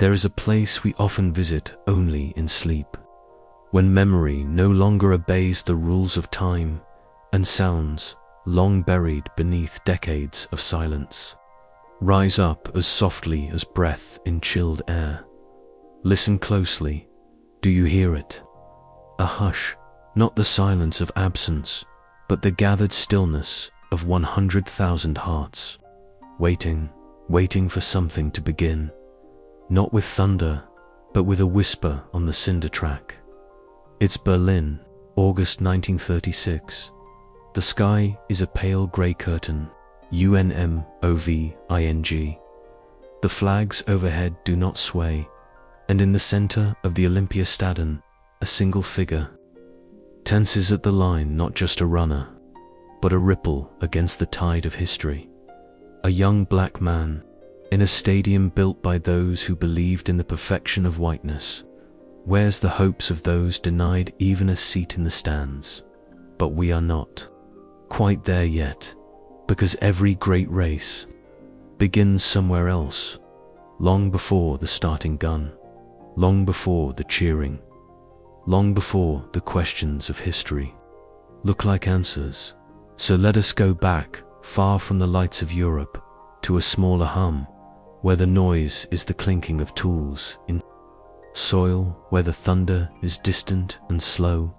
There is a place we often visit only in sleep, when memory no longer obeys the rules of time, and sounds, long buried beneath decades of silence, rise up as softly as breath in chilled air. Listen closely. Do you hear it? A hush, not the silence of absence, but the gathered stillness of 100,000 hearts, waiting for something to begin, not with thunder, but with a whisper on the cinder track. It's Berlin, August 1936. The sky is a pale grey curtain, UNMOVING. The flags overhead do not sway, and in the center of the Olympiastadion, a single figure tenses at the line, not just a runner, but a ripple against the tide of history. A young black man, in a stadium built by those who believed in the perfection of whiteness, wears the hopes of those denied even a seat in the stands. But we are not quite there yet, because every great race begins somewhere else, long before the starting gun, long before the cheering, long before the questions of history look like answers. So let us go back, far from the lights of Europe, to a smaller hum, where the noise is the clinking of tools in soil, where the thunder is distant and slow,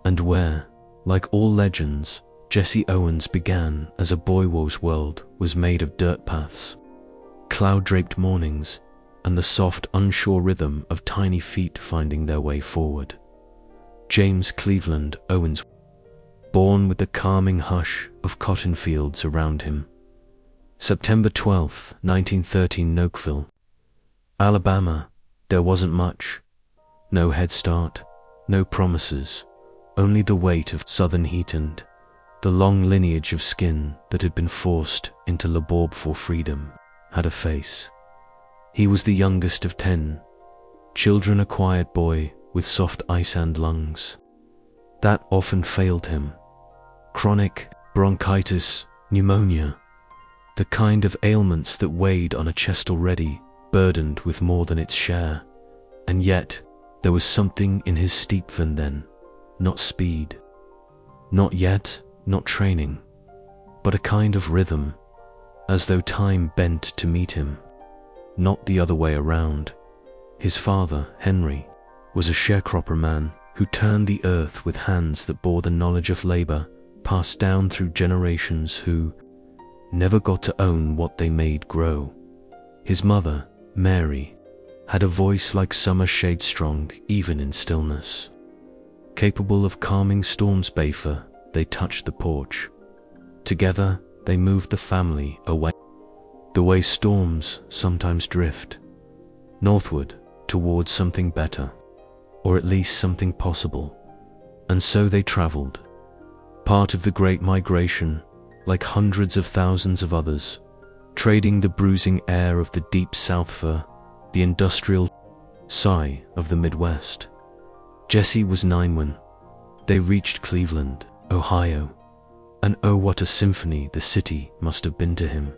and where, like all legends, Jesse Owens began as a boy whose world was made of dirt paths, cloud-draped mornings, and the soft, unsure rhythm of tiny feet finding their way forward. James Cleveland Owens, born with the calming hush of cotton fields around him. September 12, 1913, Nokeville, Alabama. There wasn't much. No head start, no promises, only the weight of southern heat and the long lineage of skin that had been forced into labor for freedom had a face. He was the youngest of 10 children, a quiet boy with soft ice and lungs that often failed him. Chronic bronchitis, pneumonia, the kind of ailments that weighed on a chest already burdened with more than its share. And yet, there was something in his Steepven then, not speed, not yet, not training, but a kind of rhythm, as though time bent to meet him, not the other way around. His father, Henry, was a sharecropper man who turned the earth with hands that bore the knowledge of labor passed down through generations, who never got to own what they made grow. His mother, Mary, had a voice like summer shade strong even in stillness, capable of calming storms. Bafer, they touched the porch. Together they moved the family away, the way storms sometimes drift, northward towards something better, or at least something possible. And so they traveled, part of the Great Migration, like hundreds of thousands of others, trading the bruising air of the deep South for the industrial sigh of the Midwest. Jesse was 9 when they reached Cleveland, Ohio, and oh, what a symphony the city must have been to him.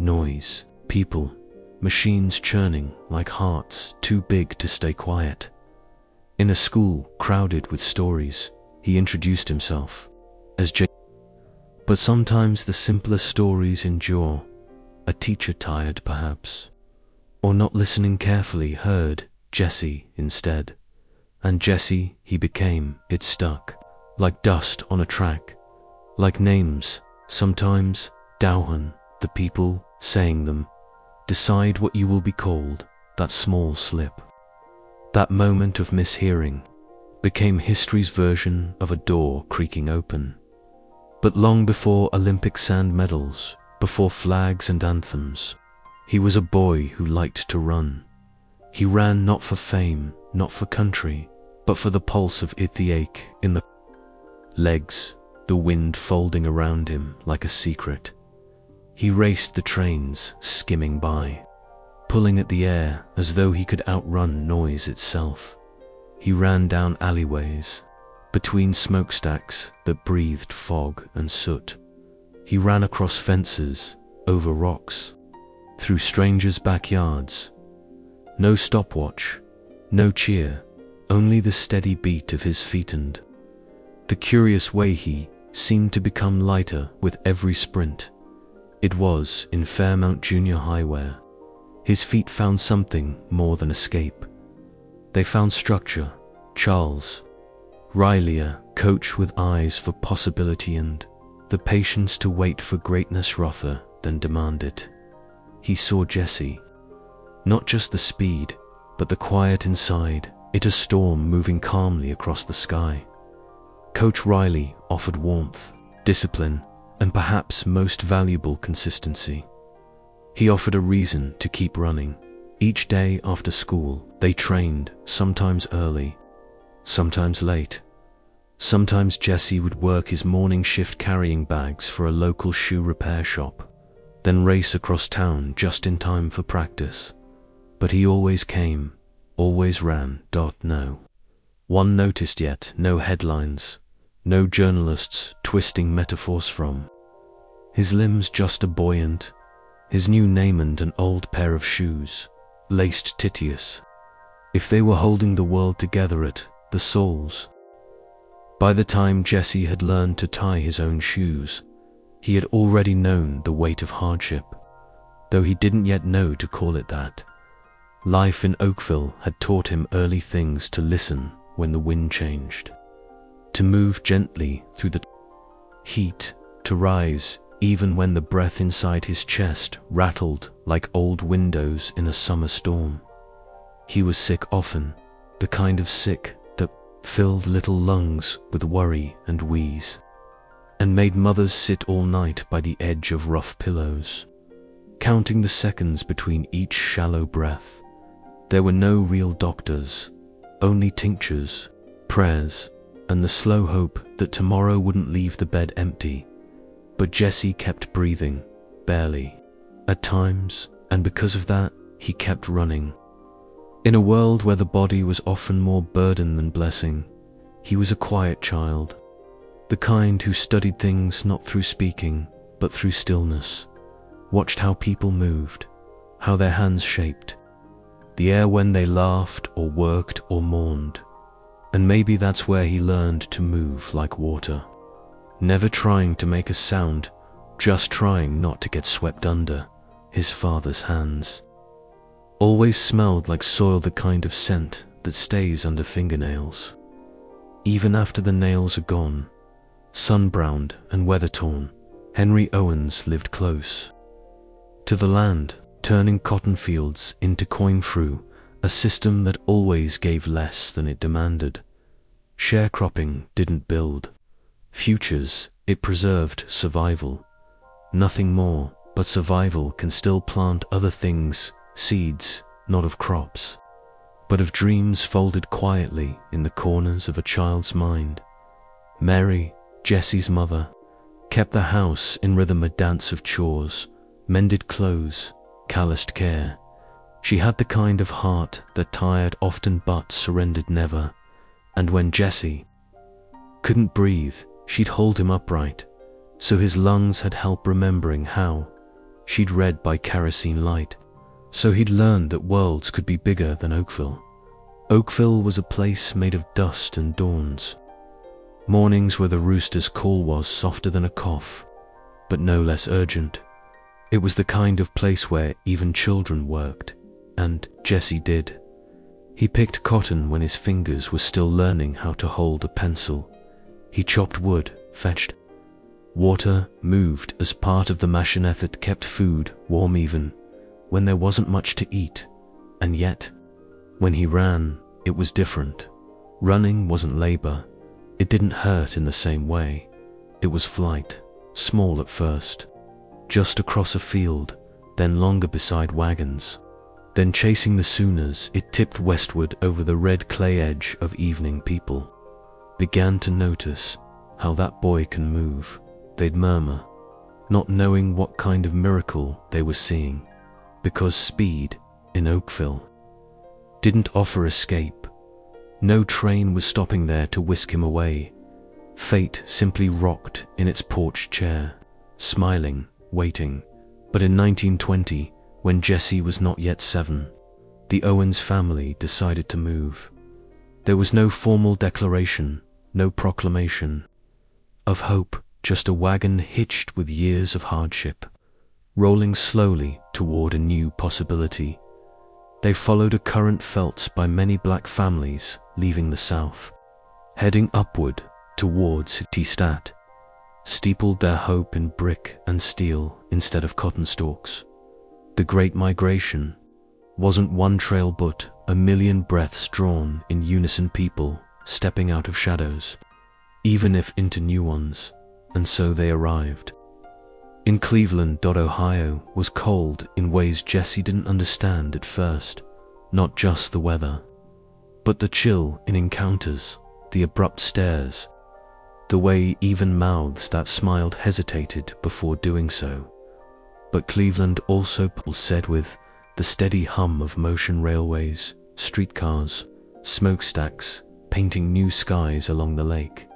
Noise, people, machines churning like hearts too big to stay quiet. In a school crowded with stories, he introduced himself as J. But sometimes the simplest stories endure. A teacher, tired perhaps, or not listening carefully, heard Jesse instead. And Jesse he became. It stuck, like dust on a track, like names, sometimes Dowhan, the people saying them. Decide what you will be called. That small slip, that moment of mishearing, became history's version of a door creaking open. But long before Olympic sand medals, before flags and anthems, he was a boy who liked to run. He ran not for fame, not for country, but for the pulse of it, the ache in the legs, the wind folding around him like a secret. He raced the trains skimming by, pulling at the air as though he could outrun noise itself. He ran down alleyways, between smokestacks that breathed fog and soot. He ran across fences, over rocks, through strangers' backyards, No stopwatch, no cheer, only the steady beat of his feet and the curious way he seemed to become lighter with every sprint. It was in Fairmount Junior High where his feet found something more than escape. They found structure. Charles Riley, a coach with eyes for possibility and the patience to wait for greatness rather than demand it. He saw Jesse, not just the speed, but the quiet inside it, a storm moving calmly across the sky. Coach Riley offered warmth, discipline, and perhaps most valuable, consistency. He offered a reason to keep running. Each day after school, they trained, sometimes early, sometimes late. Sometimes Jesse would work his morning shift carrying bags for a local shoe repair shop, then race across town just in time for practice. But he always came, always ran. No one noticed yet, no headlines, no journalists twisting metaphors from his limbs, just a buoyant, his new name and an old pair of shoes, laced Titius. If they were holding the world together at the soles. By the time Jesse had learned to tie his own shoes, he had already known the weight of hardship, though he didn't yet know to call it that. Life in Oakville had taught him early things: to listen when the wind changed, to move gently through the heat, to rise even when the breath inside his chest rattled like old windows in a summer storm. He was sick often, the kind of sick that filled little lungs with worry and wheeze, and made mothers sit all night by the edge of rough pillows, counting the seconds between each shallow breath. There were no real doctors, only tinctures, prayers, and the slow hope that tomorrow wouldn't leave the bed empty. But Jesse kept breathing, barely, at times, and because of that, he kept running. In a world where the body was often more burden than blessing, he was a quiet child, the kind who studied things not through speaking, but through stillness, watched how people moved, how their hands shaped the air when they laughed or worked or mourned. And maybe that's where he learned to move like water, never trying to make a sound, just trying not to get swept under his father's hands. Always smelled like soil, the kind of scent that stays under fingernails, even after the nails are gone. Sun-browned and weather-torn, Henry Owens lived close to the land, turning cotton fields into coin through a system that always gave less than it demanded. Sharecropping didn't build futures, it preserved survival. Nothing more, but survival can still plant other things, seeds, not of crops, but of dreams folded quietly in the corners of a child's mind. Mary, Jesse's mother, kept the house in rhythm, a dance of chores, mended clothes, calloused care. She had the kind of heart that tired often but surrendered never. And when Jesse couldn't breathe, she'd hold him upright, so his lungs had help, remembering how she'd read by kerosene light, so he'd learned that worlds could be bigger than Oakville. Oakville was a place made of dust and dawns, mornings where the rooster's call was softer than a cough, but no less urgent. It was the kind of place where even children worked, and Jesse did. He picked cotton when his fingers were still learning how to hold a pencil. He chopped wood, fetched water, moved as part of the machinette that kept food warm even when there wasn't much to eat. And yet, when he ran, it was different. Running wasn't labor. It didn't hurt in the same way. It was flight, small at first, just across a field, then longer beside wagons. Then chasing the Sooners, it tipped westward over the red clay edge of evening. People began to notice how that boy can move. They'd murmur, not knowing what kind of miracle they were seeing, because speed in Oakville didn't offer escape. No train was stopping there to whisk him away. Fate simply rocked in its porch chair, smiling, waiting. But in 1920, when Jesse was not yet 7, the Owens family decided to move. There was no formal declaration, no proclamation of hope, just a wagon hitched with years of hardship, rolling slowly toward a new possibility. They followed a current felt by many black families leaving the South, heading upward towards T-Stat, steepled their hope in brick and steel instead of cotton stalks. The Great Migration wasn't one trail but a million breaths drawn in unison, people stepping out of shadows, even if into new ones, and so they arrived. In Cleveland, Ohio was cold in ways Jesse didn't understand at first, not just the weather, but the chill in encounters, the abrupt stares, the way even mouths that smiled hesitated before doing so. But Cleveland also said with the steady hum of motion railways, streetcars, smokestacks, painting new skies along the lake.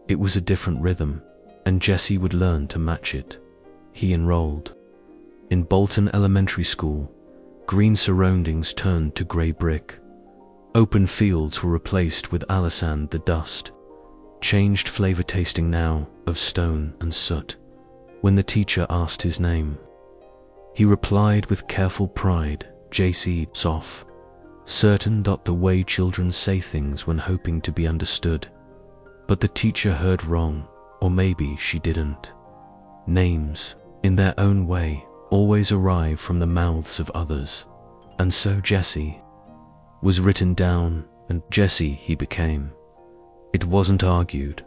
It was a different rhythm, and Jesse would learn to match it. He enrolled in Bolton Elementary School. Green surroundings turned to gray brick. Open fields were replaced with alisand, the dust, changed flavor tasting now of stone and soot. When the teacher asked his name, he replied with careful pride, JC Sof, certain that the way children say things when hoping to be understood. But the teacher heard wrong, or maybe she didn't. Names, in their own way, always arrive from the mouths of others. And so Jesse was written down, and Jesse he became. It wasn't argued,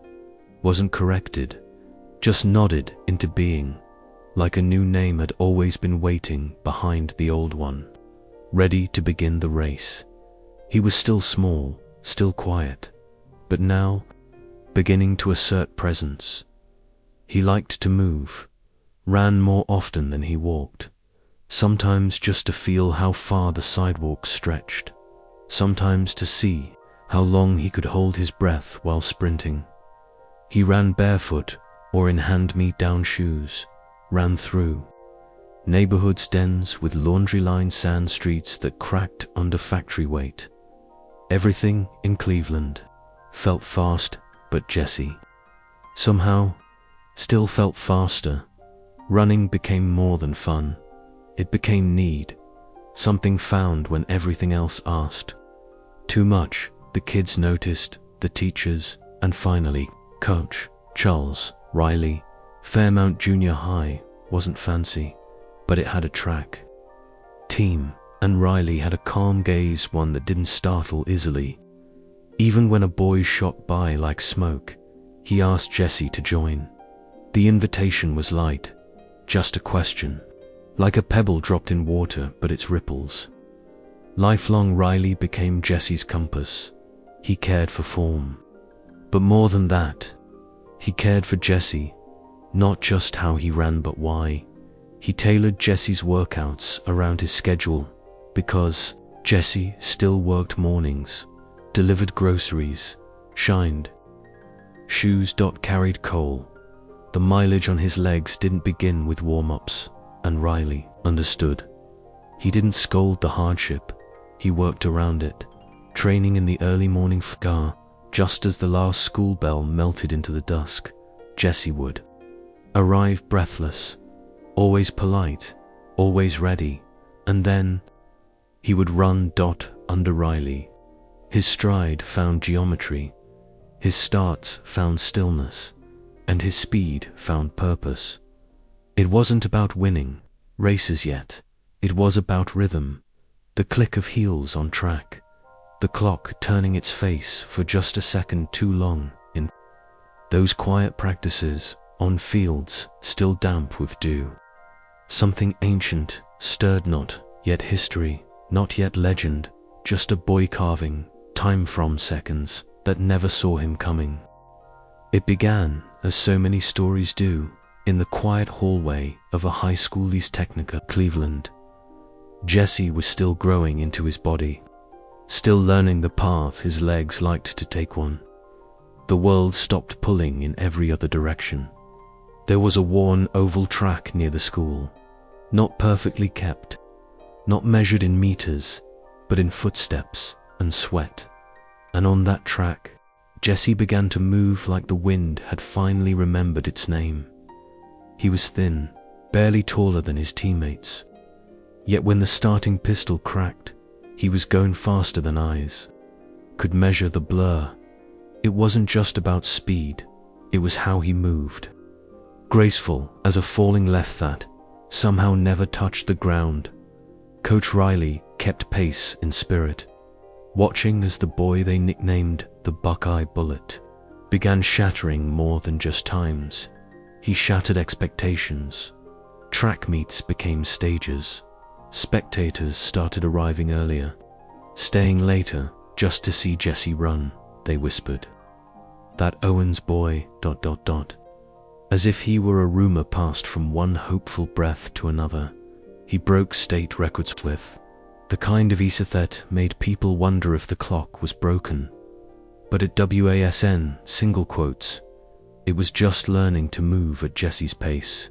wasn't corrected, just nodded into being, like a new name had always been waiting behind the old one, ready to begin the race. He was still small, still quiet, but now beginning to assert presence. He liked to move, ran more often than he walked, sometimes just to feel how far the sidewalk stretched, sometimes to see how long he could hold his breath while sprinting. He ran barefoot or in hand-me-down shoes, ran through neighborhoods dense with laundry-lined sand streets that cracked under factory weight. Everything in Cleveland felt fast, but Jesse somehow still felt faster. Running became more than fun. It became need, something found when everything else asked. Too much, the kids noticed, the teachers, and finally, Coach Charles Riley. Fairmount Junior High wasn't fancy, but it had a track team, and Riley had a calm gaze, one that didn't startle easily. Even when a boy shot by like smoke, he asked Jesse to join. The invitation was light, just a question, like a pebble dropped in water, but its ripples. Lifelong, Riley became Jesse's compass. He cared for form, but more than that, he cared for Jesse, not just how he ran but why. He tailored Jesse's workouts around his schedule, because Jesse still worked mornings, delivered groceries, shined shoes, carried coal. The mileage on his legs didn't begin with warm-ups, and Riley understood. He didn't scold the hardship, he worked around it, training in the early morning car. Just as the last school bell melted into the dusk, Jesse would arrive breathless, always polite, always ready, and then he would run under Riley. His stride found geometry, his start found stillness, and his speed found purpose. It wasn't about winning races yet, it was about rhythm, the click of heels on track, the clock turning its face for just a second too long in those quiet practices on fields still damp with dew. Something ancient stirred, not yet history, not yet legend, just a boy carving time from seconds that never saw him coming. It began, as so many stories do, in the quiet hallway of a high school East Technica, Cleveland. Jesse was still growing into his body, still learning the path his legs liked to take one. The world stopped pulling in every other direction. There was a worn oval track near the school, not perfectly kept, not measured in meters, but in footsteps and sweat. And on that track, Jesse began to move like the wind had finally remembered its name. He was thin, barely taller than his teammates. Yet when the starting pistol cracked, he was going faster than eyes could measure the blur. It wasn't just about speed, it was how he moved. Graceful as a falling left that somehow never touched the ground. Coach Riley kept pace in spirit, watching as the boy they nicknamed the Buckeye Bullet began shattering more than just times. He shattered expectations. Track meets became stages. Spectators started arriving earlier, staying later just to see Jesse run, they whispered. That Owens boy, ... As if he were a rumor passed from one hopeful breath to another, he broke state records with the kind of ease that made people wonder if the clock was broken. But at WASN, single quotes, it was just learning to move at Jesse's pace.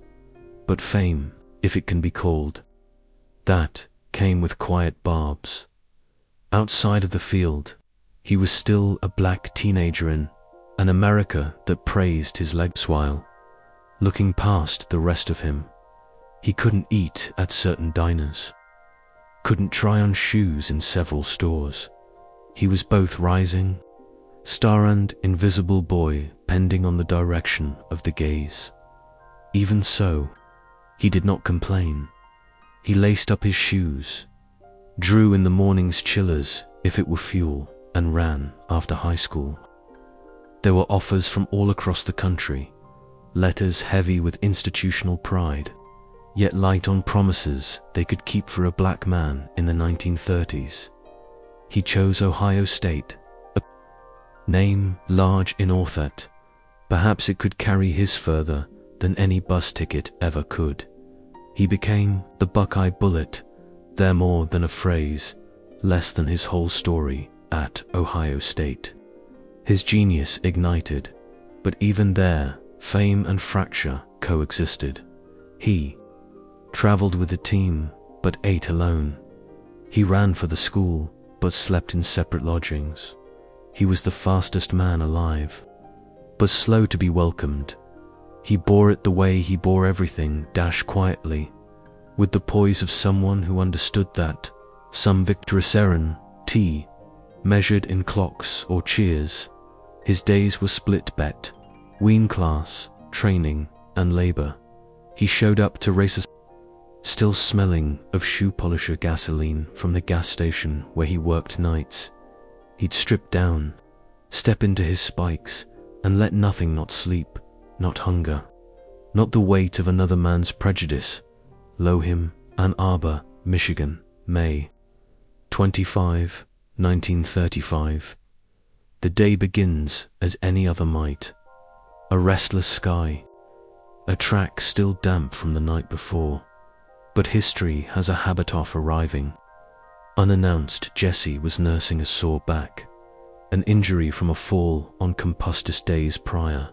But fame, if it can be called that, came with quiet barbs. Outside of the field, he was still a black teenager in an America that praised his legs while looking past the rest of him. He couldn't eat at certain diners, couldn't try on shoes in several stores. He was both rising star and invisible boy, pending on the direction of the gaze. Even so, he did not complain. He laced up his shoes, drew in the morning's chillers if it were fuel, and ran after high school. There were offers from all across the country, letters heavy with institutional pride, yet light on promises they could keep for a black man in the 1930s. He chose Ohio State, a name large in author. Perhaps it could carry his further than any bus ticket ever could. He became the Buckeye Bullet, there more than a phrase, less than his whole story at Ohio State. His genius ignited, but even there, fame and fracture coexisted. He traveled with the team, but ate alone. He ran for the school, but slept in separate lodgings. He was the fastest man alive, but slow to be welcomed. He bore it the way he bore everything, quietly, with the poise of someone who understood that some victorious errand, measured in clocks or cheers. His days were split bet, wean class, training, and labor. He showed up to races, still smelling of shoe polisher gasoline from the gas station where he worked nights. He'd strip down, step into his spikes, and let nothing, not sleep, not hunger, not the weight of another man's prejudice. Lohim, Ann Arbor, Michigan, May 25, 1935. The day begins as any other might. A restless sky, a track still damp from the night before. But history has a habit of arriving. Unannounced, Jesse was nursing a sore back, an injury from a fall on Compustus days prior.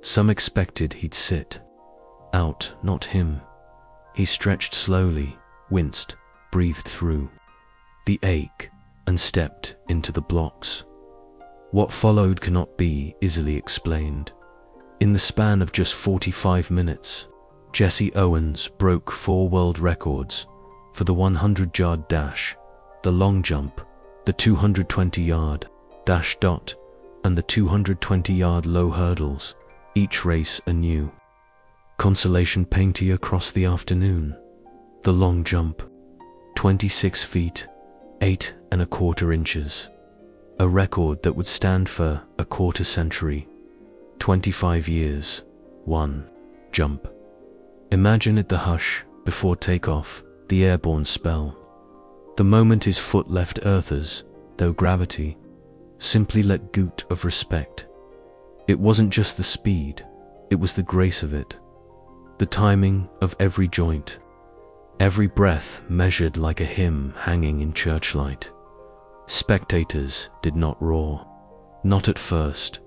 Some expected he'd sit out, not him. He stretched slowly, winced, breathed through the ache, and stepped into the blocks. What followed cannot be easily explained. In the span of just 45 minutes, Jesse Owens broke 4 world records for the 100-yard dash, the long jump, the 220-yard dash dot, and the 220-yard low hurdles, each race anew. Consolation painted across the afternoon. The long jump, 26 feet, 8¼ inches. A record that would stand for a quarter century, 25 years, 1 jump. Imagine it, the hush before takeoff, the airborne spell. The moment his foot left Earth's, though gravity simply let gout of respect. It wasn't just the speed, it was the grace of it. The timing of every joint, every breath measured like a hymn hanging in churchlight. Spectators did not roar. Not at first.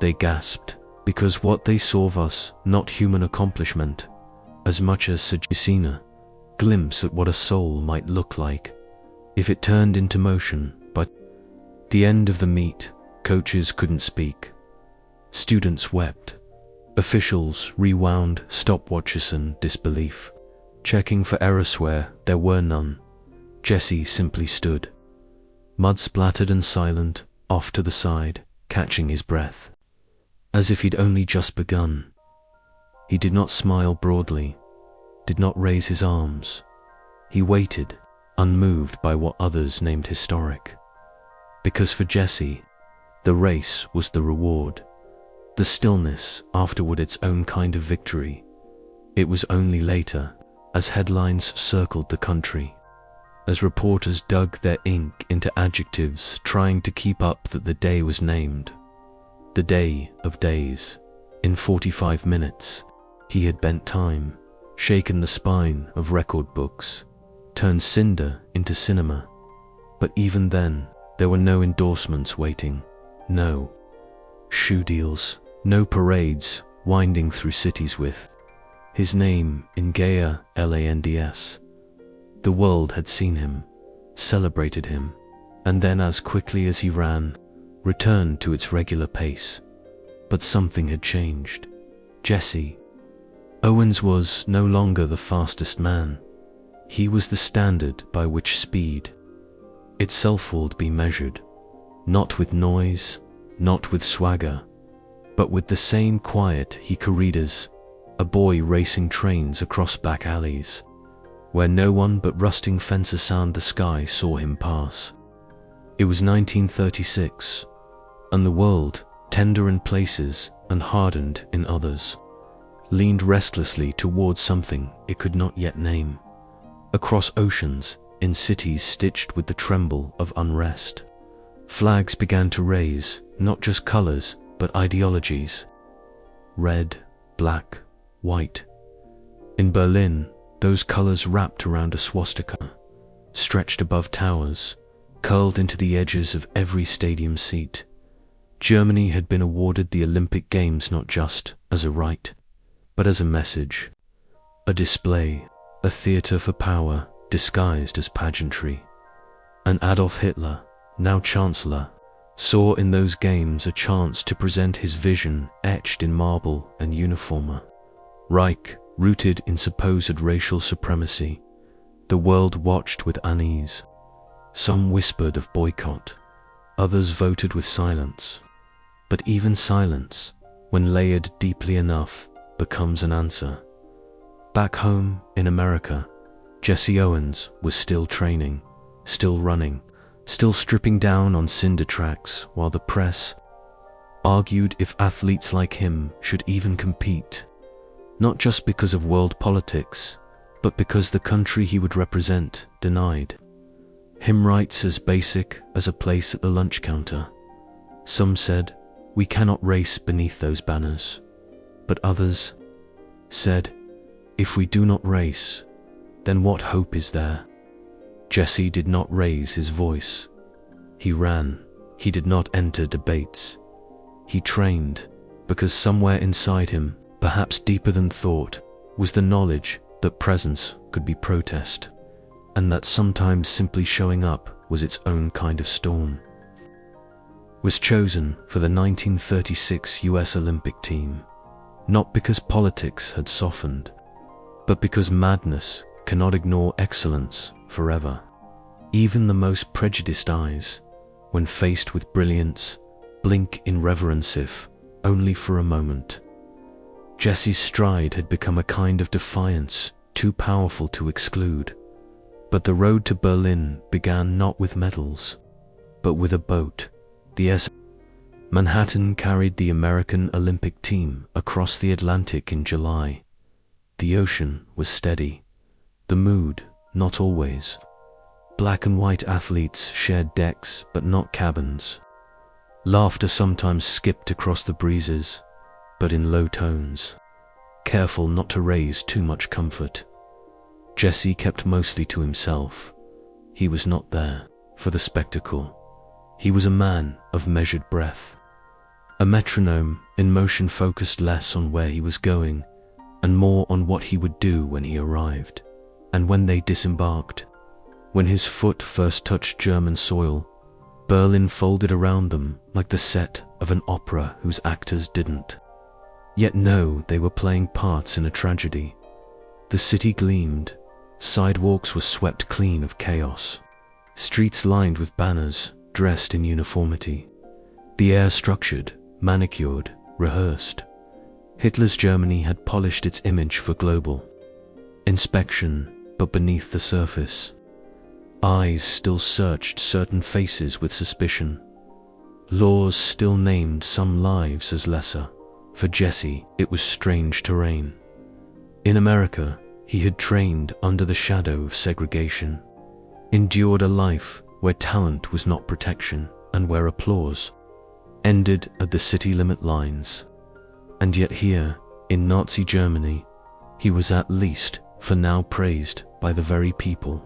They gasped, because what they saw was not human accomplishment, as much as a glimpse at what a soul might look like. if it turned into motion. By the end of the meet, coaches couldn't speak. Students wept. Officials rewound stopwatches in disbelief, checking for errors where there were none. Jesse simply stood, mud splattered and silent, off to the side, catching his breath, as if he'd only just begun. He did not smile broadly, did not raise his arms. He waited, unmoved by what others named historic. Because for Jesse, the race was the reward. The stillness afterward its own kind of victory. It was only later, as headlines circled the country, as reporters dug their ink into adjectives trying to keep up, that the day was named. The day of days. In 45 minutes, he had bent time, shaken the spine of record books, turned cinder into cinema. But even then, there were no endorsements waiting, no shoe deals, no parades winding through cities with his name in Gaia Lands. The world had seen him, celebrated him, and then as quickly as he ran, returned to its regular pace. But something had changed. Jesse Owens was no longer the fastest man. He was the standard by which speed itself would be measured, not with noise, not with swagger, but with the same quiet he carried as a boy racing trains across back alleys, where no one but rusting fences sound the sky saw him pass. It was 1936, and the world, tender in places and hardened in others, leaned restlessly towards something it could not yet name. Across oceans, in cities stitched with the tremble of unrest, flags began to raise, not just colors, but ideologies. Red, black, white. In Berlin, those colors wrapped around a swastika, stretched above towers, curled into the edges of every stadium seat. Germany had been awarded the Olympic Games not just as a right, but as a message, a display, a theater for power disguised as pageantry. And Adolf Hitler, now Chancellor, saw in those games a chance to present his vision etched in marble and uniform. Reich, rooted in supposed racial supremacy, the world watched with unease. Some whispered of boycott, others voted with silence. But even silence, when layered deeply enough, becomes an answer. Back home in America, Jesse Owens was still training, still running, still stripping down on cinder tracks, while the press argued if athletes like him should even compete, not just because of world politics, but because the country he would represent denied him rights as basic as a place at the lunch counter. Some said, "We cannot race beneath those banners." But others said, "If we do not race, then what hope is there?" Jesse did not raise his voice. He ran. He did not enter debates. He trained, because somewhere inside him, perhaps deeper than thought, was the knowledge that presence could be protest, and that sometimes simply showing up was its own kind of storm. Was chosen for the 1936 US Olympic team, not because politics had softened, but because madness cannot ignore excellence forever. Even the most prejudiced eyes, when faced with brilliance, blink in reverence if only for a moment. Jesse's stride had become a kind of defiance, too powerful to exclude. But the road to Berlin began not with medals, but with a boat. The Manhattan carried the American Olympic team across the Atlantic in July. The ocean was steady, the mood not always. Black and white athletes shared decks but not cabins. Laughter sometimes skipped across the breezes, but in low tones, careful not to raise too much comfort. Jesse kept mostly to himself. He was not there for the spectacle. He was a man of measured breath, a metronome in motion focused less on where he was going and more on what he would do when he arrived. And when they disembarked, When his foot first touched German soil, Berlin folded around them like the set of an opera whose actors didn't yet know they were playing parts in a tragedy. The city gleamed, sidewalks were swept clean of chaos, streets lined with banners dressed in uniformity, the air structured, manicured, rehearsed. Hitler's Germany had polished its image for global inspection, but beneath the surface, eyes still searched certain faces with suspicion. Laws still named some lives as lesser. For Jesse, it was strange terrain. In America, he had trained under the shadow of segregation, endured a life where talent was not protection and where applause ended at the city limit lines. And yet here, in Nazi Germany, he was at least, for now, praised by the very people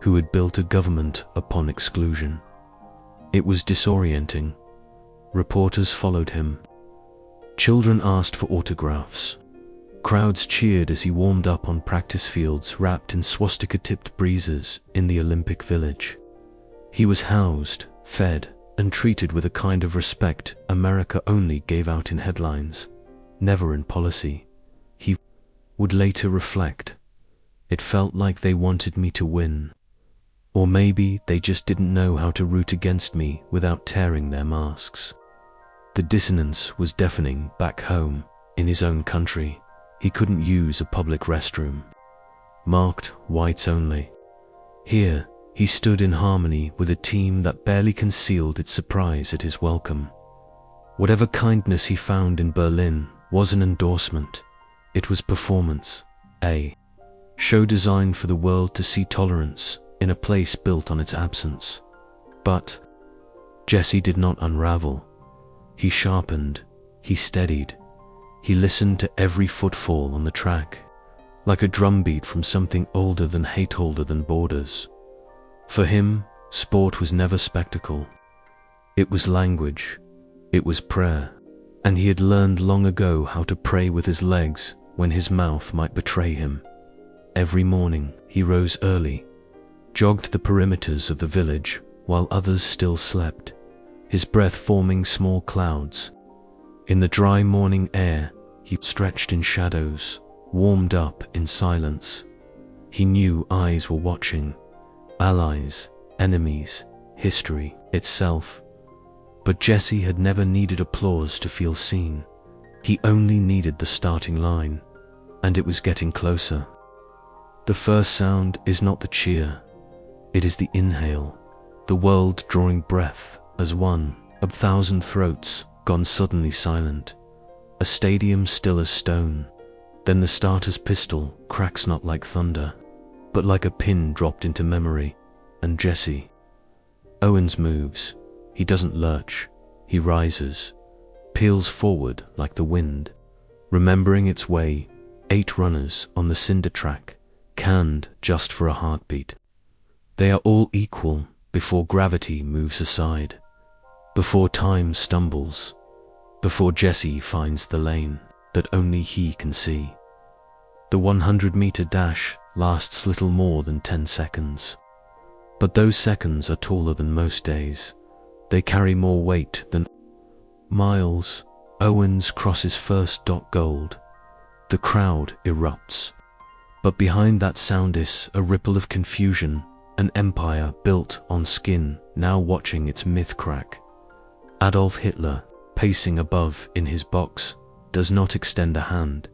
who had built a government upon exclusion. It was disorienting. Reporters followed him. Children asked for autographs. Crowds cheered as he warmed up on practice fields wrapped in swastika-tipped breezes in the Olympic Village. He was housed, fed, and treated with a kind of respect America only gave out in headlines, never in policy. He would later reflect. It felt like they wanted me to win. Or maybe they just didn't know how to root against me without tearing their masks. The dissonance was deafening back home, in his own country. He couldn't use a public restroom, marked whites only. Here, he stood in harmony with a team that barely concealed its surprise at his welcome. Whatever kindness he found in Berlin was an endorsement. It was performance, a show designed for the world to see tolerance in a place built on its absence. But Jesse did not unravel. He sharpened, he steadied, he listened to every footfall on the track, like a drumbeat from something older than hate, older than borders. For him, sport was never spectacle. It was language, it was prayer, and he had learned long ago how to pray with his legs when his mouth might betray him. Every morning, he rose early, jogged the perimeters of the village while others still slept, his breath forming small clouds. In the dry morning air, he stretched in shadows, warmed up in silence. He knew eyes were watching, allies, enemies, history itself. But Jesse had never needed applause to feel seen. He only needed the starting line, and it was getting closer. The first sound is not the cheer, it is the inhale, the world drawing breath as one, a thousand throats gone suddenly silent, a stadium still as stone. Then the starter's pistol cracks not like thunder, but like a pin dropped into memory, and Jesse. Owens moves. He doesn't lurch, he rises, peels forward like the wind, remembering its way, 8 runners on the cinder track, canned just for a heartbeat. They are all equal before gravity moves aside, before time stumbles, before Jesse finds the lane that only he can see. The 100-meter dash lasts little more than 10 seconds. But those seconds are taller than most days. They carry more weight than miles. Owens crosses first. Gold. The crowd erupts. But behind that sound is a ripple of confusion, an empire built on skin, now watching its myth crack. Adolf Hitler, pacing above in his box, does not extend a hand,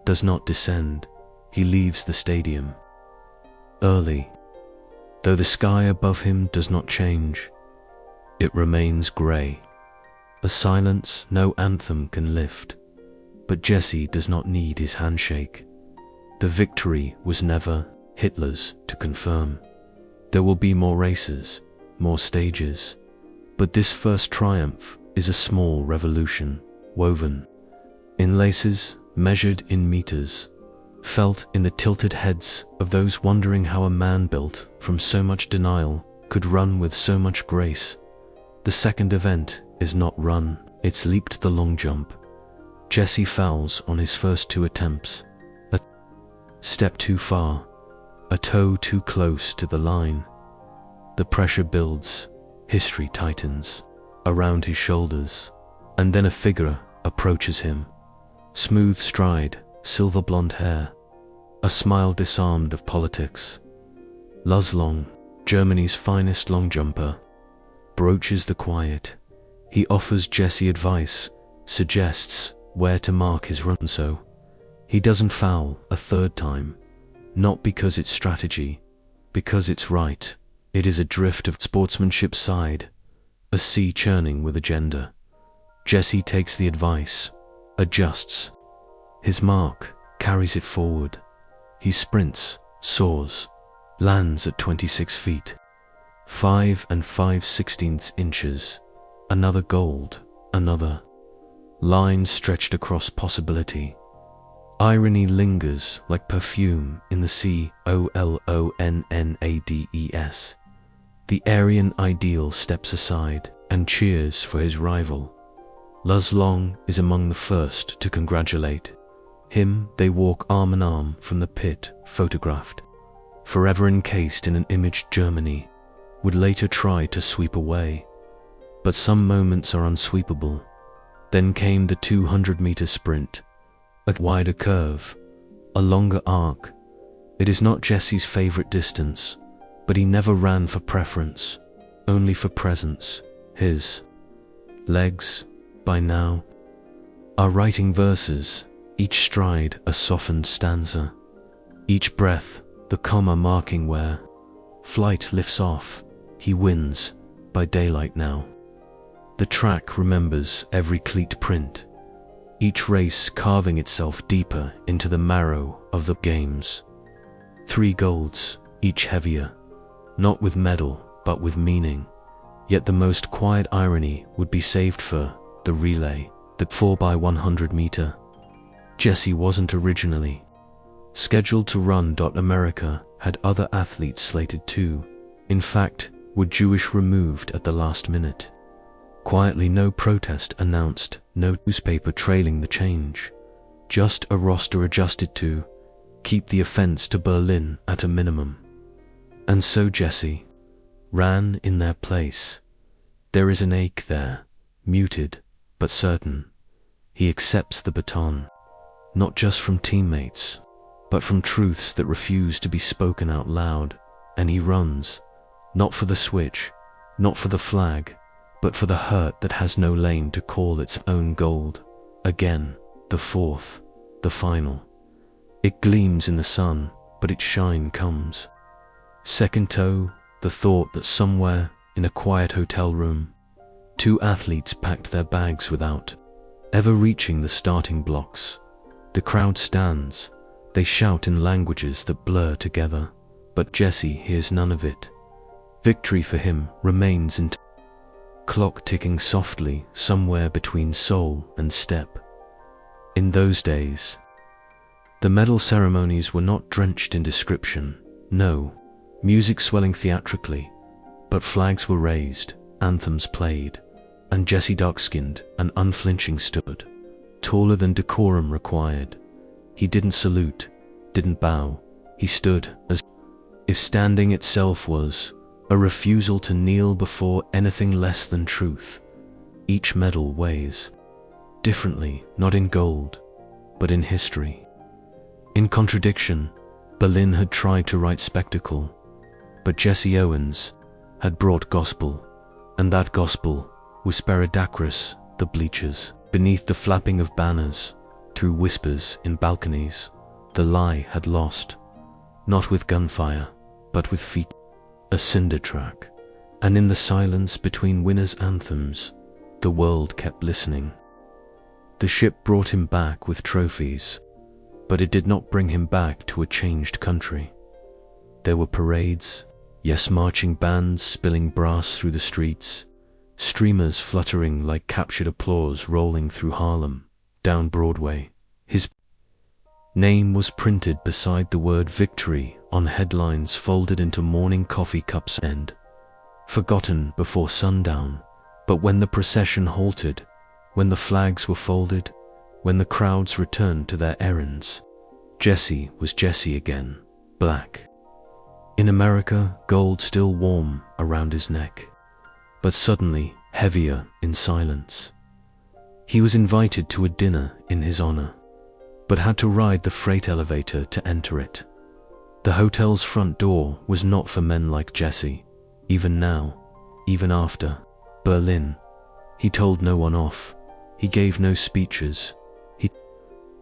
does not descend. He leaves the stadium early. Though the sky above him does not change, it remains grey. A silence no anthem can lift. But Jesse does not need his handshake. The victory was never Hitler's to confirm. There will be more races, more stages, but this first triumph is a small revolution, woven in laces, measured in meters, felt in the tilted heads of those wondering how a man built from so much denial could run with so much grace. The second event is not run, it's leaped the long jump. Jesse fouls on his first 2 attempts. A step too far, a toe too close to the line. The pressure builds, history tightens around his shoulders, and then a figure approaches him. Smooth stride, silver blonde hair, a smile disarmed of politics. Lars Long, Germany's finest long jumper, broaches the quiet. He offers Jesse advice, suggests where to mark his run so he doesn't foul a third time. Not because it's strategy, because it's right. It is a drift of sportsmanship side, a sea churning with agenda. Jesse takes the advice, adjusts. His mark, carries it forward. He sprints, soars, lands at 26 feet. 5 5/16 inches. Another gold, another. Line stretched across possibility. Irony lingers like perfume in the sea. Olonades. The Aryan ideal steps aside and cheers for his rival. Lars Long is among the first to congratulate him. They walk arm in arm from the pit, photographed, forever encased in an image Germany would later try to sweep away. But some moments are unsweepable. Then came the 200-meter sprint, a wider curve, a longer arc. It is not Jesse's favorite distance, but he never ran for preference, only for presence. His legs, by now, are writing verses, each stride a softened stanza, each breath the comma marking where flight lifts off. He wins by daylight now. The track remembers every cleat print, each race carving itself deeper into the marrow of the games. 3 golds, each heavier, not with medal but with meaning. Yet the most quiet irony would be saved for the relay, the 4x100 meter. Jesse wasn't originally scheduled to run. America had other athletes slated too. In fact, were Jewish removed at the last minute. Quietly, no protest announced, no newspaper trailing the change. Just a roster adjusted to keep the offense to Berlin at a minimum. And so Jesse ran in their place. There is an ache there, muted but certain. He accepts the baton, not just from teammates, but from truths that refuse to be spoken out loud. And he runs, not for the switch, not for the flag, but for the hurt that has no lane to call its own gold. Again, the 4th, the final. It gleams in the sun, but its shine comes. Second toe, the thought that somewhere in a quiet hotel room, 2 athletes packed their bags without ever reaching the starting blocks. The crowd stands. They shout in languages that blur together, but Jesse hears none of it. Victory for him remains in clock ticking softly somewhere between soul and step. In those days, the medal ceremonies were not drenched in description. No, music swelling theatrically, but flags were raised, anthems played, and Jesse, dark-skinned and unflinching, stood, taller than decorum required. He didn't salute, didn't bow. He stood as if standing itself was a refusal to kneel before anything less than truth. Each medal weighs differently, not in gold, but in history. In contradiction, Berlin had tried to write spectacle, but Jesse Owens had brought gospel, and that gospel was Speridacris, the bleachers, beneath the flapping of banners, through whispers in balconies. The lie had lost, not with gunfire, but with feet. A cinder track, and in the silence between winners' anthems, the world kept listening. The ship brought him back with trophies, but it did not bring him back to a changed country. There were parades, yes, marching bands spilling brass through the streets, streamers fluttering like captured applause rolling through Harlem, down Broadway. His name was printed beside the word victory on headlines folded into morning coffee cups and forgotten before sundown. But when the procession halted, when the flags were folded, when the crowds returned to their errands, Jesse was Jesse again, black, In America, gold still warm around his neck, but suddenly heavier in silence. He was invited to a dinner in his honor, but had to ride the freight elevator to enter it. The hotel's front door was not for men like Jesse. Even now, even after Berlin, he told no one off. He gave no speeches. He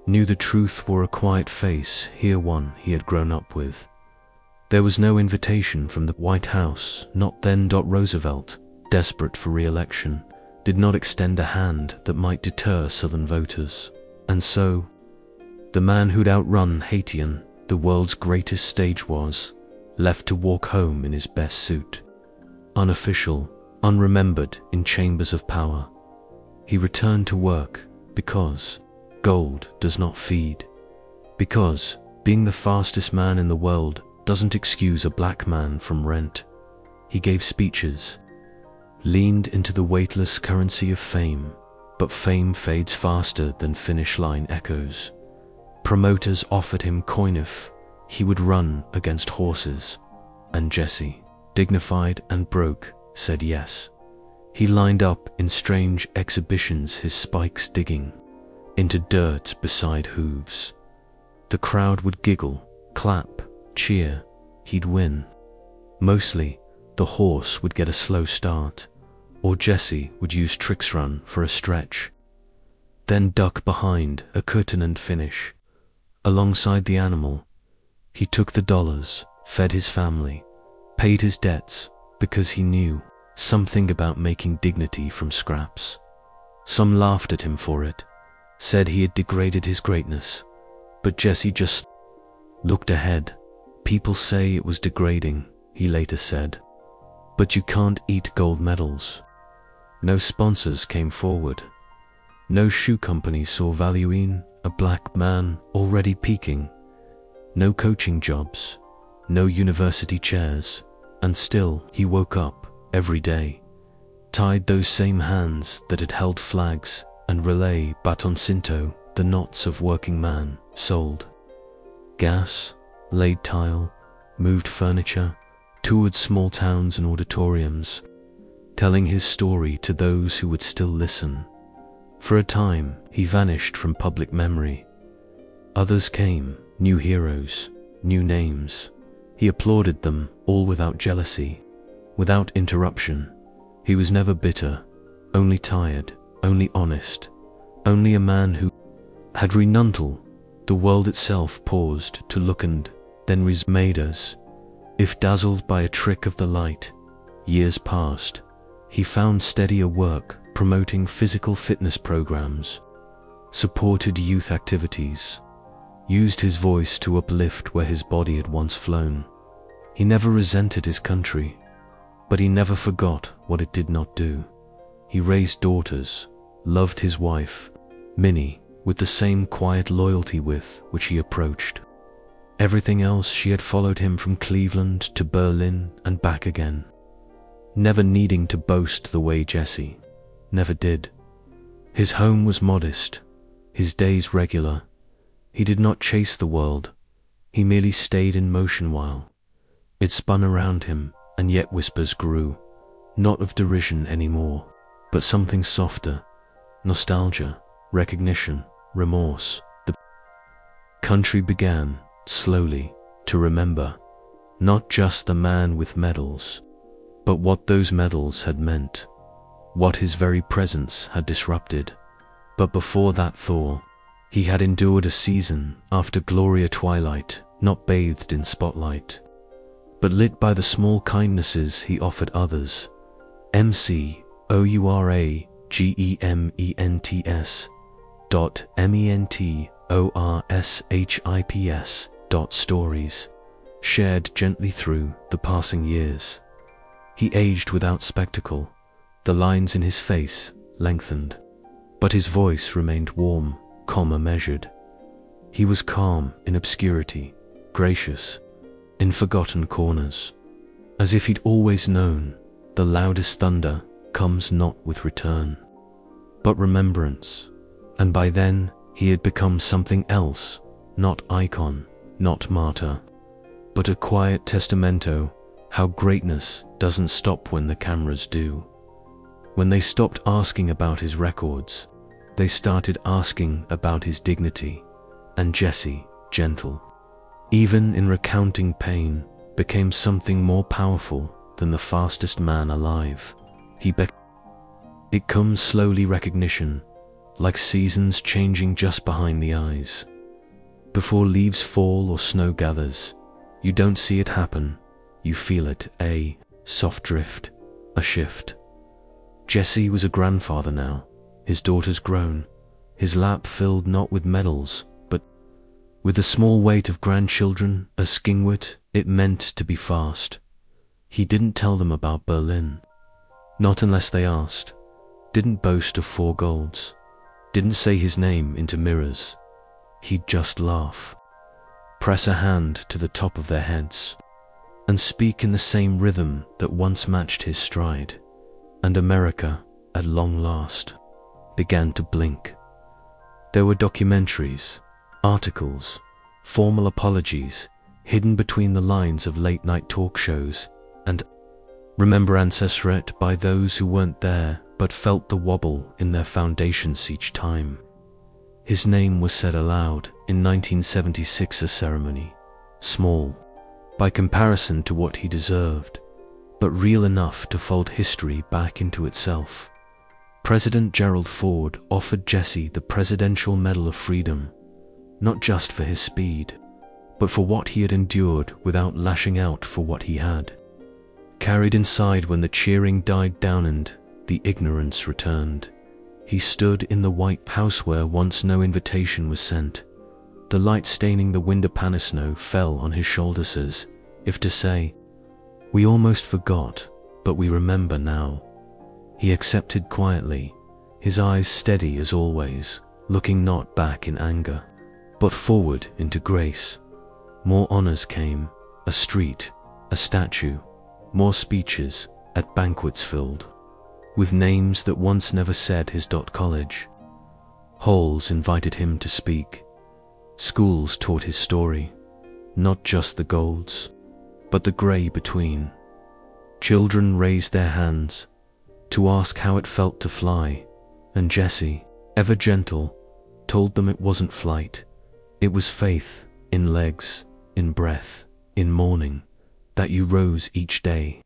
knew the truth wore a quiet face, here one he had grown up with. There was no invitation from the White House, not then. Roosevelt, desperate for re-election, did not extend a hand that might deter Southern voters. And so, the man who'd outrun Haitian, the world's greatest stage was, left to walk home in his best suit. Unofficial, unremembered in chambers of power. He returned to work because gold does not feed. Because being the fastest man in the world doesn't excuse a black man from rent. He gave speeches, leaned into the weightless currency of fame, but fame fades faster than finish line echoes. Promoters offered him coinif, he would run against horses, and Jesse, dignified and broke, said yes. He lined up in strange exhibitions, his spikes digging into dirt beside hooves. The crowd would giggle, clap, cheer, he'd win. Mostly, the horse would get a slow start, or Jesse would use tricks run for a stretch, then duck behind a curtain and finish. Alongside the animal, he took the dollars, fed his family, paid his debts, because he knew something about making dignity from scraps. Some laughed at him for it, said he had degraded his greatness, but Jesse just looked ahead. People say it was degrading, he later said, but you can't eat gold medals. No sponsors came forward. No shoe company saw value in a black man already peaking. No coaching jobs, no university chairs, and still he woke up every day, tied those same hands that had held flags and relay batoncito, the knots of working man, sold gas, laid tile, moved furniture, toured small towns and auditoriums, telling his story to those who would still listen. For a time, he vanished from public memory. Others came, new heroes, new names. He applauded them, all without jealousy, without interruption. He was never bitter, only tired, only honest, only a man who had renuntal. The world itself paused to look and then made us. If dazzled by a trick of the light, years passed. He found steadier work, promoting physical fitness programs, supported youth activities, used his voice to uplift where his body had once flown. He never resented his country, but he never forgot what it did not do. He raised daughters, loved his wife, Minnie, with the same quiet loyalty with which he approached everything else. She had followed him from Cleveland to Berlin and back again, never needing to boast the way Jesse never did. His home was modest, his days regular. He did not chase the world, he merely stayed in motion while it spun around him, and yet whispers grew, not of derision anymore, but something softer, nostalgia, recognition, remorse. The country began, slowly, to remember, not just the man with medals, but what those medals had meant, what his very presence had disrupted. But before that thaw, he had endured a season after Gloria twilight, not bathed in spotlight, but lit by the small kindnesses he offered others. MCOURAGEMENTS.MENTORSHIPS. Shared gently through the passing years. He aged without spectacle. The lines in his face lengthened, but his voice remained warm, comma measured. He was calm in obscurity, gracious in forgotten corners, as if he'd always known the loudest thunder comes not with return, but remembrance. And by then he had become something else, not icon, not martyr, but a quiet testamento how greatness doesn't stop when the cameras do. When they stopped asking about his records, they started asking about his dignity, and Jesse, gentle, even in recounting pain, became something more powerful than the fastest man alive. It comes slowly, recognition, like seasons changing just behind the eyes. Before leaves fall or snow gathers, you don't see it happen, you feel it, a soft drift, a shift. Jesse was a grandfather now, his daughters grown, his lap filled not with medals, but with the small weight of grandchildren. As Skingwit, it meant to be fast. He didn't tell them about Berlin, not unless they asked, didn't boast of 4 golds, didn't say his name into mirrors. He'd just laugh, press a hand to the top of their heads, and speak in the same rhythm that once matched his stride. And America, at long last, began to blink. There were documentaries, articles, formal apologies, hidden between the lines of late-night talk shows, and remembrances read by those who weren't there but felt the wobble in their foundations each time. His name was said aloud in 1976, a ceremony, small by comparison to what he deserved, but real enough to fold history back into itself. President Gerald Ford offered Jesse the Presidential Medal of Freedom, not just for his speed, but for what he had endured without lashing out for what he had carried inside. When the cheering died down and the ignorance returned, he stood in the White House where once no invitation was sent. The light staining the window pane snow fell on his shoulders as if to say, "We almost forgot, but we remember now." He accepted quietly, his eyes steady as always, looking not back in anger, but forward into grace. More honors came, a street, a statue, more speeches at banquets filled with names that once never said his college. Halls invited him to speak. Schools taught his story, not just the golds, but the grey between. Children raised their hands to ask how it felt to fly, and Jesse, ever gentle, told them it wasn't flight, it was faith in legs, in breath, in morning, that you rose each day,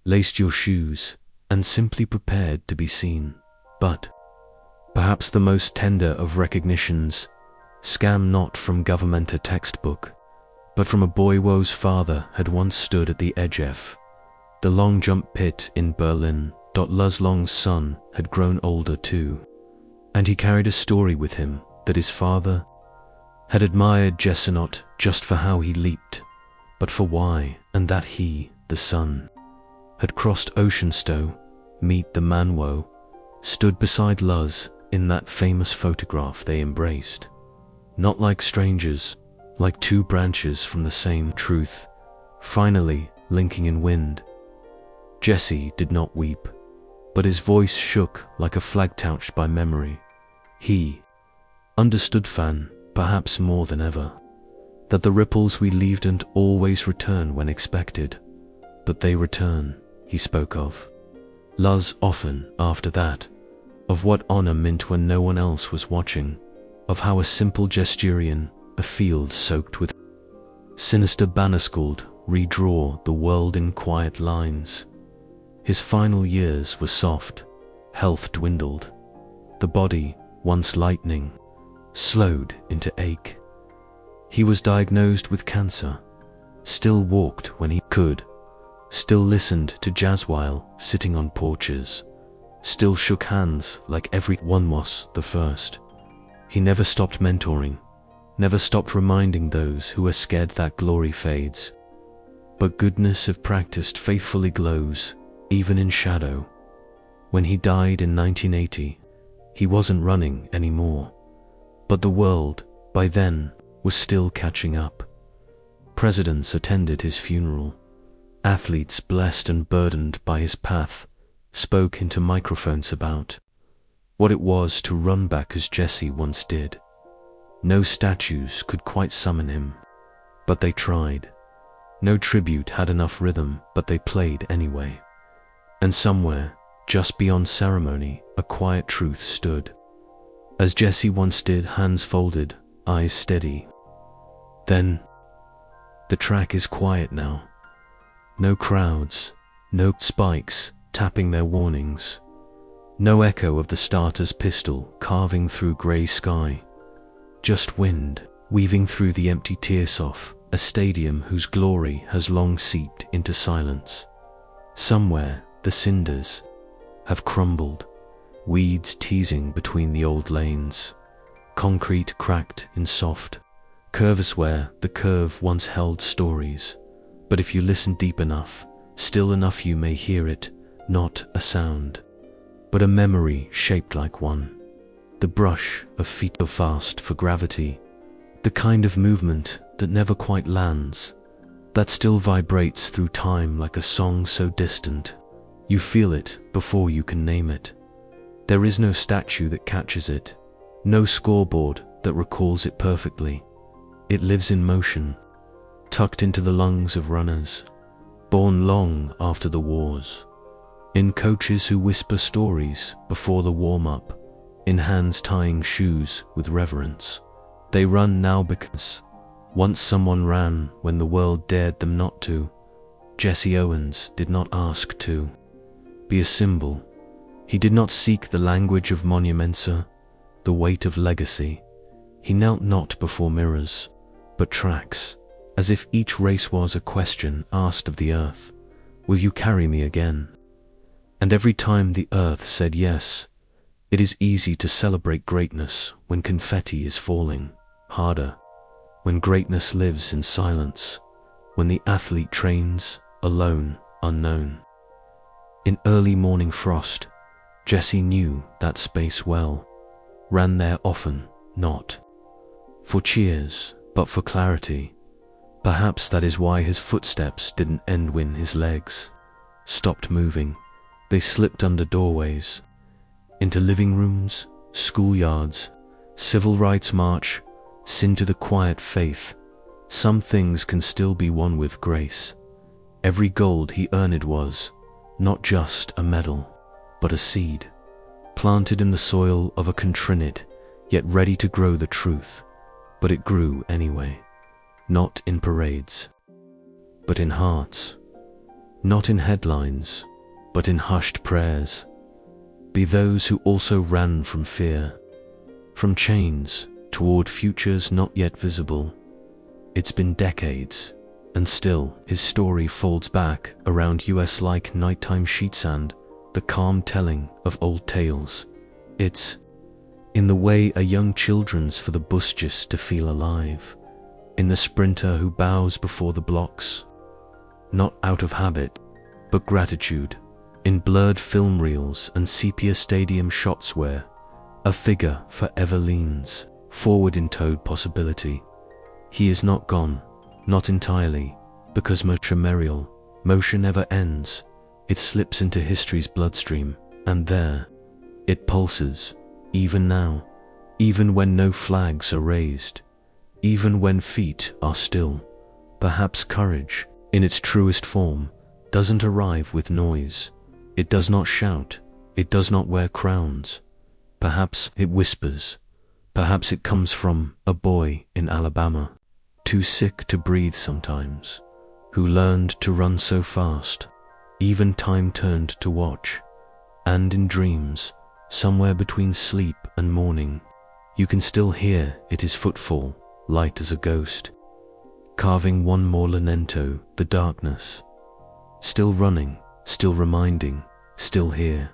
laced your shoes, and simply prepared to be seen. But perhaps the most tender of recognitions, scam not from government or textbook, but from a boy whose father had once stood at the edge of the long jump pit in Berlin. Luz Long's son had grown older too, and he carried a story with him that his father had admired Jesse not just for how he leaped, but for why, and that he, the son, had crossed Oceanstow, meet the Manwo, stood beside Luz in that famous photograph they embraced. Not like strangers, like 2 branches from the same truth, finally linking in wind. Jesse did not weep, but his voice shook like a flag touched by memory. He understood, Fan, perhaps more than ever, that the ripples we leave don't always return when expected, but they return. He spoke of Luz often after that, of what honor meant when no one else was watching, of how a simple gesturean, a field soaked with sinister bannerscald, redraw the world in quiet lines. His final years were soft, health dwindled, the body, once lightning, slowed into ache. He was diagnosed with cancer, still walked when he could, still listened to jazz while sitting on porches, still shook hands like everyone was the first. He never stopped mentoring, never stopped reminding those who are scared that glory fades. But goodness if practiced faithfully glows, even in shadow. When he died in 1980, he wasn't running anymore, but the world, by then, was still catching up. Presidents attended his funeral. Athletes blessed and burdened by his path spoke into microphones about what it was to run back as Jesse once did. No statues could quite summon him, but they tried. No tribute had enough rhythm, but they played anyway. And somewhere, just beyond ceremony, a quiet truth stood. As Jesse once did, hands folded, eyes steady. Then, the track is quiet now. No crowds, no spikes tapping their warnings. No echo of the starter's pistol carving through grey sky. Just wind, weaving through the empty Tearsoff, a stadium whose glory has long seeped into silence. Somewhere, the cinders have crumbled, weeds teasing between the old lanes, concrete cracked in soft curves where the curve once held stories. But if you listen deep enough, still enough, you may hear it, not a sound, but a memory shaped like one. The brush of feet of fast for gravity, the kind of movement that never quite lands, that still vibrates through time like a song so distant. You feel it before you can name it. There is no statue that catches it, no scoreboard that recalls it perfectly. It lives in motion, tucked into the lungs of runners, born long after the wars, in coaches who whisper stories before the warm-up, in hands tying shoes with reverence. They run now because once someone ran when the world dared them not to. Jesse Owens did not ask to be a symbol. He did not seek the language of monumensa, the weight of legacy. He knelt not before mirrors, but tracks, as if each race was a question asked of the earth. Will you carry me again? And every time the earth said yes. It is easy to celebrate greatness when confetti is falling, harder when greatness lives in silence, when the athlete trains alone, unknown. In early morning frost, Jesse knew that space well, ran there often, not for cheers, but for clarity. Perhaps that is why his footsteps didn't end when his legs stopped moving. They slipped under doorways, into living rooms, schoolyards, civil rights march, into the quiet faith. Some things can still be won with grace. Every gold he earned was not just a medal, but a seed, planted in the soil of a contrinite, yet ready to grow the truth. But it grew anyway, not in parades, but in hearts, not in headlines, but in hushed prayers. Be those who also ran from fear, from chains, toward futures not yet visible. It's been decades, and still his story folds back around us like nighttime sheetsand, the calm telling of old tales. It's in the way a young children's for the bushes to feel alive, in the sprinter who bows before the blocks, not out of habit, but gratitude, in blurred film reels and sepia stadium shots where a figure forever leans forward in towed possibility. He is not gone, not entirely, because motion never ends. It slips into history's bloodstream, and there it pulses, even now, even when no flags are raised, even when feet are still. Perhaps courage, in its truest form, doesn't arrive with noise. It does not shout, it does not wear crowns. Perhaps it whispers. Perhaps it comes from a boy in Alabama, too sick to breathe sometimes, who learned to run so fast, even time turned to watch. And in dreams, somewhere between sleep and morning, you can still hear it his footfall, light as a ghost, carving one more lamento, the darkness. Still running, still reminding, still here.